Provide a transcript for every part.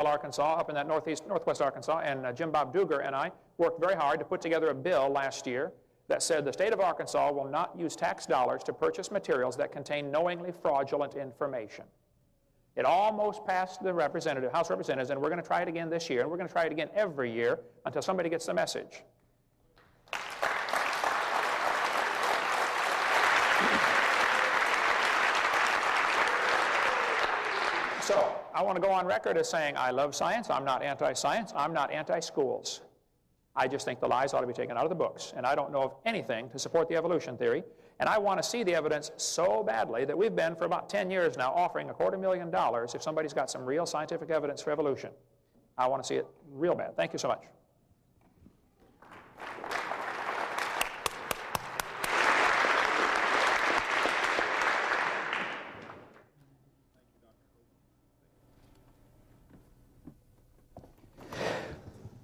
Arkansas, up in that northwest Arkansas, and Jim Bob Duger and I worked very hard to put together a bill last year that said the state of Arkansas will not use tax dollars to purchase materials that contain knowingly fraudulent information. It almost passed the House of Representatives, and we're going to try it again this year, and we're going to try it again every year until somebody gets the message. So, I want to go on record as saying I love science, I'm not anti-science, I'm not anti-schools. I just think the lies ought to be taken out of the books, and I don't know of anything to support the evolution theory, and I want to see the evidence so badly that we've been for about 10 years now offering $250,000 if somebody's got some real scientific evidence for evolution. I want to see it real bad. Thank you so much.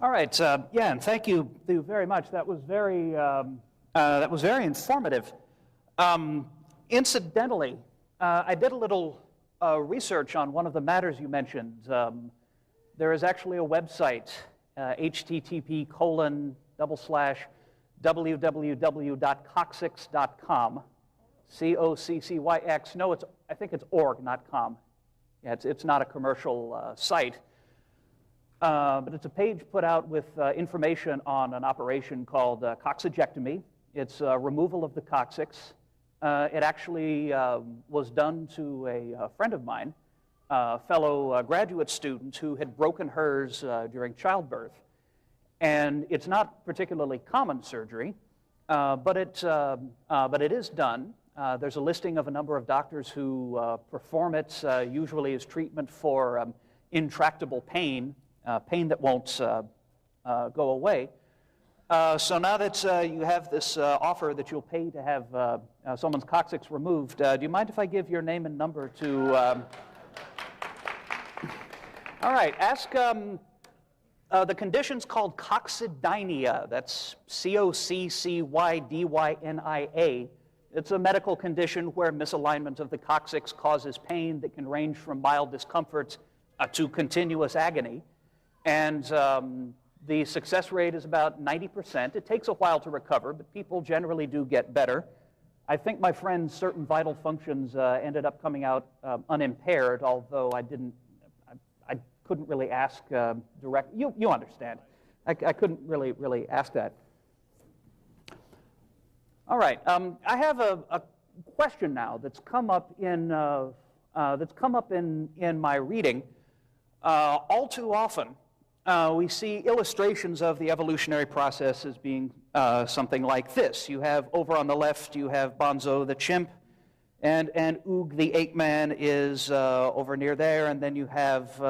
All right, yeah, and thank you very much. That was very informative. Incidentally, I did a little research on one of the matters you mentioned. There is actually a website, http://www.coccyx.com, COCCYX. No, I think it's org, not com. Yeah, it's not a commercial site. But it's a page put out with information on an operation called coccygectomy. It's removal of the coccyx. It actually was done to a friend of mine, a fellow graduate student who had broken hers during childbirth. And it's not particularly common surgery, but it is done. There's a listing of a number of doctors who perform it, usually as treatment for intractable pain. Pain that won't go away. So now that you have this offer that you'll pay to have someone's coccyx removed, do you mind if I give your name and number to... All right, ask... the condition's called coccydynia. That's C-O-C-C-Y-D-Y-N-I-A. It's a medical condition where misalignment of the coccyx causes pain that can range from mild discomfort to continuous agony. And the success rate is about 90%. It takes a while to recover, but people generally do get better. I think my friend's certain vital functions ended up coming out unimpaired, although I couldn't really ask direct. You understand. I couldn't really ask that. All right. I have a question now that's come up in my reading. All too often, we see illustrations of the evolutionary process as being something like this. You have, over on the left, you have Bonzo the chimp, and Oog the ape-man is over near there, and then you have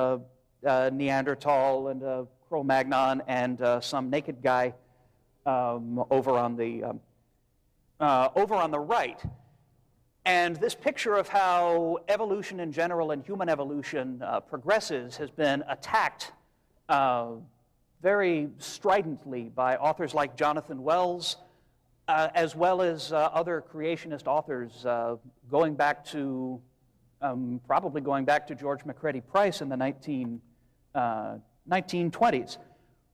Neanderthal and Cro-Magnon and some naked guy over on the right. And this picture of how evolution in general and human evolution progresses has been attacked very stridently by authors like Jonathan Wells, as well as other creationist authors probably going back to George McCready Price in the 1920s.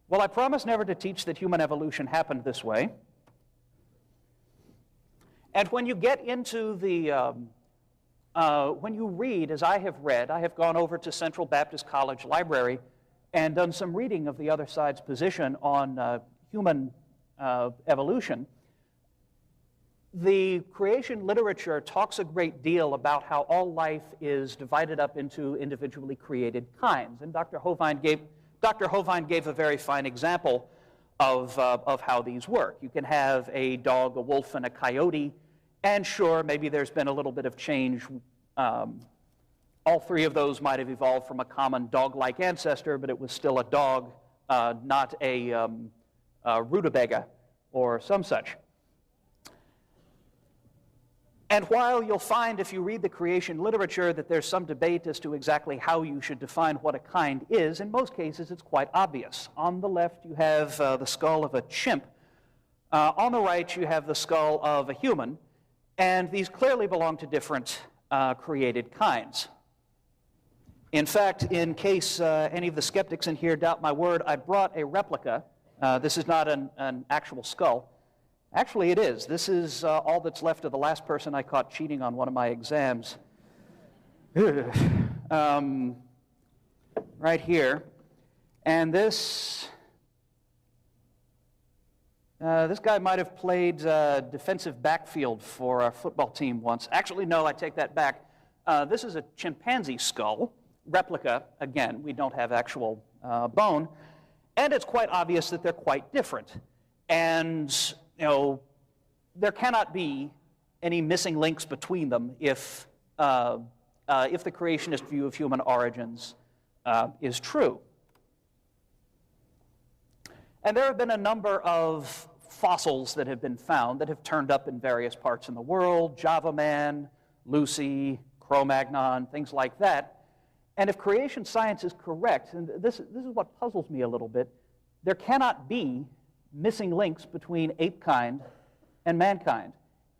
Well, I promise never to teach that human evolution happened this way. And when you get into the, when you read, as I have read, I have gone over to Central Baptist College Library and done some reading of the other side's position on human evolution. The creation literature talks a great deal about how all life is divided up into individually created kinds. And Dr. Hovind gave a very fine example of how these work. You can have a dog, a wolf, and a coyote, and sure, maybe there's been a little bit of change. All three of those might have evolved from a common dog-like ancestor, but it was still a dog, not a rutabaga or some such. And while you'll find, if you read the creation literature, that there's some debate as to exactly how you should define what a kind is, in most cases it's quite obvious. On the left you have the skull of a chimp. On the right you have the skull of a human, and these clearly belong to different created kinds. In fact, in case any of the skeptics in here doubt my word, I brought a replica. This is not an actual skull. Actually, it is. This is all that's left of the last person I caught cheating on one of my exams. Right here. And this guy might have played defensive backfield for our football team once. Actually, no, I take that back. This is a chimpanzee skull, replica. Again, we don't have actual bone. And it's quite obvious that they're quite different. And, you know, there cannot be any missing links between them if the creationist view of human origins is true. And there have been a number of fossils that have been found that have turned up in various parts in the world: Java Man, Lucy, Cro-Magnon, things like that. And if creation science is correct, and this is what puzzles me a little bit, there cannot be missing links between ape kind and mankind.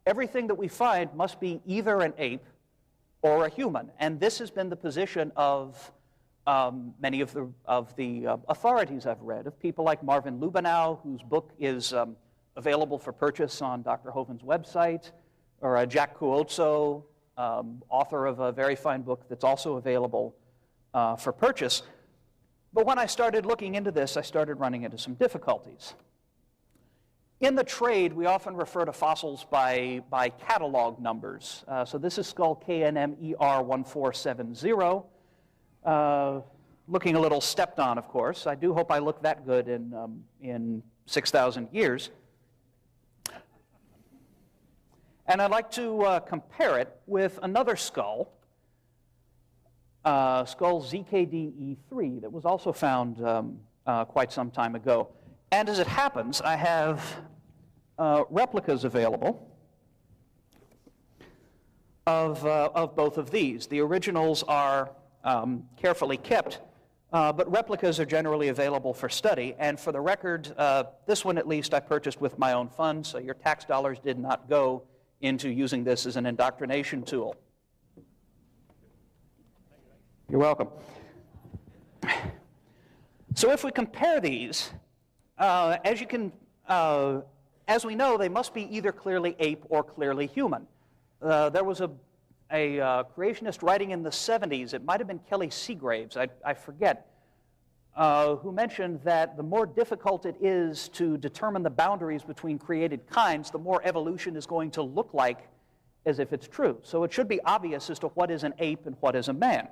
Everything that we find must be either an ape or a human. And this has been the position of many of the authorities I've read, of people like Marvin Lubenow, whose book is available for purchase on Dr. Hoven's website, or Jack Cuozzo, author of a very fine book that's also available for purchase. But when I started looking into this, I started running into some difficulties. In the trade, we often refer to fossils by catalog numbers. So this is skull KNMER1470. Looking a little stepped on, of course. I do hope I look that good in 6,000 years. And I'd like to compare it with another skull, skull ZKD-E3, that was also found quite some time ago. And as it happens, I have replicas available of both of these. The originals are carefully kept, but replicas are generally available for study. And for the record, this one at least I purchased with my own funds, so your tax dollars did not go into using this as an indoctrination tool. You're welcome. So if we compare these, as we know, they must be either clearly ape or clearly human. There was a creationist writing in the 70s, it might have been Kelly Seagraves, I forget, who mentioned that the more difficult it is to determine the boundaries between created kinds, the more evolution is going to look like as if it's true. So it should be obvious as to what is an ape and what is a man.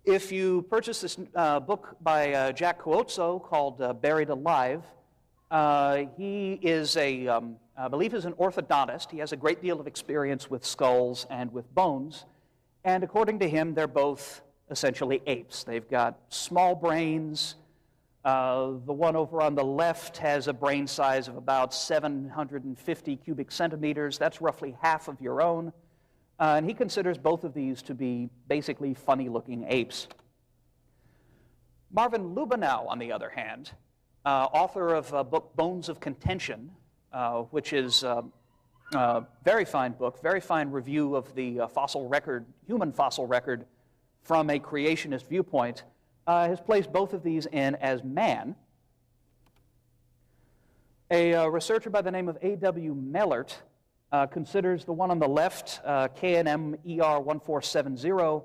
If you purchase this book by Jack Cuozzo called Buried Alive, he is I believe he's an orthodontist. He has a great deal of experience with skulls and with bones. And according to him, they're both essentially apes. They've got small brains. The one over on the left has a brain size of about 750 cubic centimeters. That's roughly half of your own. And he considers both of these to be basically funny-looking apes. Marvin Lubenow, on the other hand, author of a book, Bones of Contention, which is a very fine book, very fine review of the fossil record, human fossil record, from a creationist viewpoint, has placed both of these in as man. A researcher by the name of A.W. Mellert considers the one on the left, KNMER1470,